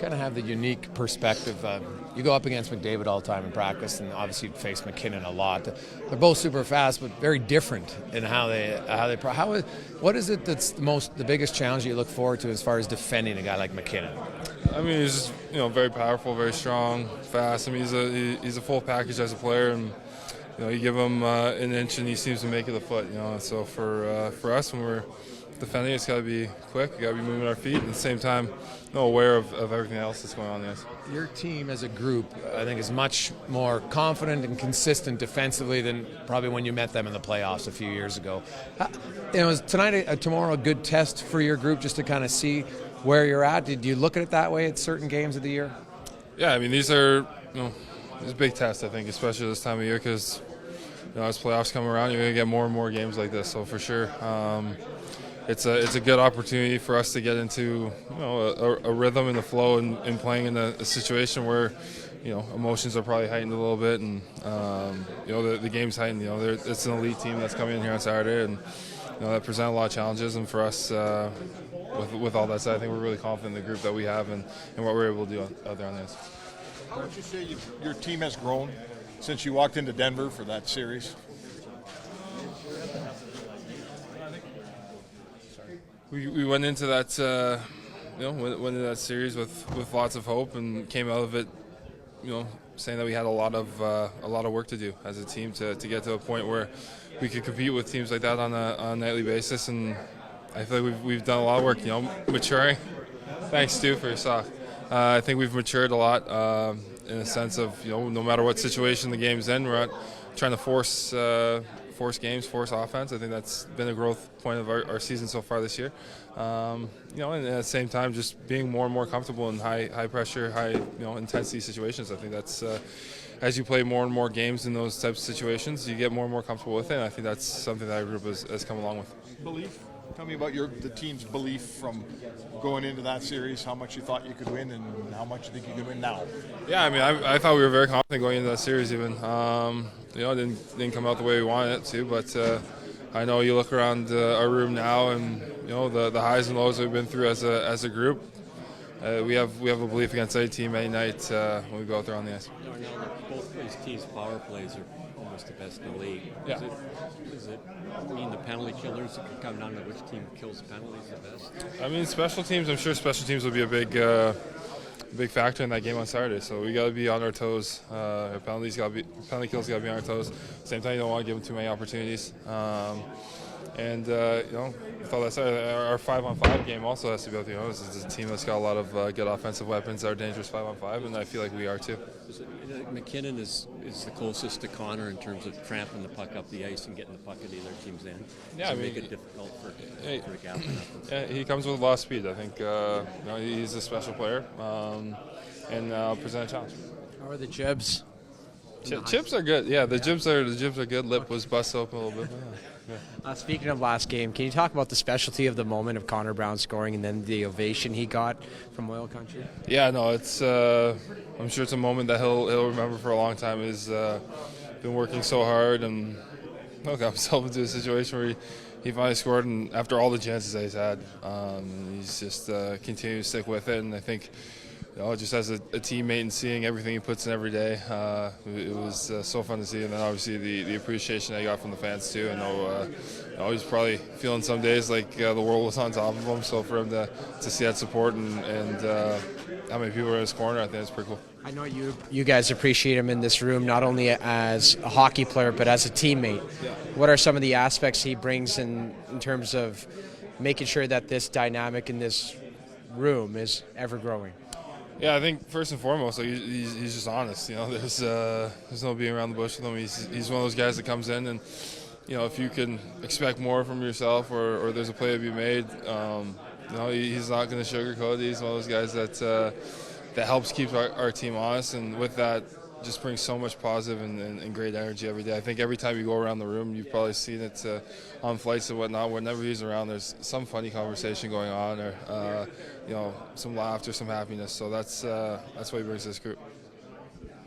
kind of have the unique perspective. You go up against McDavid all the time in practice, and obviously you face McKinnon a lot. They're both super fast, but very different in what is it that's the biggest challenge you look forward to as far as defending a guy like McKinnon? I mean, he's just very powerful, very strong, fast. I mean, he's a full package as a player, and you give him an inch and he seems to make it a foot. So for us when we're defending, it's got to be quick. We got to be moving our feet, and at the same time, aware of everything else that's going on. Yes. Your team as a group, I think, is much more confident and consistent defensively than probably when you met them in the playoffs a few years ago. Is tomorrow a good test for your group, just to kind of see where you're at? Did you look at it that way at certain games of the year? Yeah, I mean, these are it's a big test, I think, especially this time of year, because as playoffs come around, you're going to get more and more games like this. So for sure, it's a good opportunity for us to get into a rhythm and a flow and playing in a situation where emotions are probably heightened a little bit, and the game's heightened. It's an elite team that's coming in here on Saturday, and that present a lot of challenges. And for us, with all that said, I think we're really confident in the group that we have and what we're able to do out there on this. How would you say your team has grown since you walked into Denver for that series? We went into that went into that series with lots of hope, and came out of it saying that we had a lot of work to do as a team to get to a point where we could compete with teams like that on a nightly basis. And I feel like we've done a lot of work, maturing. Thanks, Stu, for your sock. I think we've matured a lot in a sense of, no matter what situation the game's in, we're not trying to force games, force offense. I think that's been a growth point of our season so far this year. And at the same time, just being more and more comfortable in high pressure, high intensity situations. I think that's as you play more and more games in those types of situations, you get more and more comfortable with it. And I think that's something that our group has come along with. Belief. Tell me about the team's belief from going into that series, how much you thought you could win and how much you think you could win now. Yeah, I mean, I thought we were very confident going into that series even. It didn't come out the way we wanted it to, but I know you look around our room now and, the highs and lows we've been through as a group. We have a belief against any team any night when we go out there on the ice. Both these teams' power plays are almost the best in the league. Yeah. Does it mean the penalty killers, it could come down to which team kills penalties the best? I mean, special teams, I'm sure special teams will be a big factor in that game on Saturday. So we got to be on our toes. Penalty kills got to be on our toes. Same time, you don't want to give them too many opportunities. With all that said, our 5-on-5 game also has to be able to. This is a team that's got a lot of good offensive weapons that are dangerous 5-on-5, and I feel like we are too. McKinnon is the closest to Connor in terms of tramping the puck up the ice and getting the puck at either team's end. Yeah, I mean, make it difficult for a gap. Yeah, he comes with a lot of speed. I think he's a special player, and present a challenge. How are the jibs? Chips are good. Yeah, the jibs are good. Lip was busted open a little bit. Yeah. Speaking of last game, can you talk about the specialty of the moment of Connor Brown scoring and then the ovation he got from Oil Country? Yeah, no, it's. I'm sure it's a moment that he'll remember for a long time. He's been working so hard and got himself into a situation where he finally scored, and after all the chances that he's had, he's just continued to stick with it. And I think, just as a teammate and seeing everything he puts in every day, it was so fun to see. And then obviously the appreciation that he got from the fans too. I he's probably feeling some days like the world was on top of him. So for him to see that support and how many people are in his corner, I think it's pretty cool. I know you guys appreciate him in this room, not only as a hockey player, but as a teammate. Yeah. What are some of the aspects he brings in terms of making sure that this dynamic in this room is ever growing? Yeah, I think first and foremost, he's just honest. There's no being around the bush with him. He's one of those guys that comes in and, if you can expect more from yourself or there's a play to be made, he's not going to sugarcoat it. He's one of those guys that helps keep our team honest, and with that, just brings so much positive and great energy every day. I think every time you go around the room, you've probably seen it on flights and whatnot. Whenever he's around, there's some funny conversation going on, or some laughter, some happiness. So that's what he brings to this group.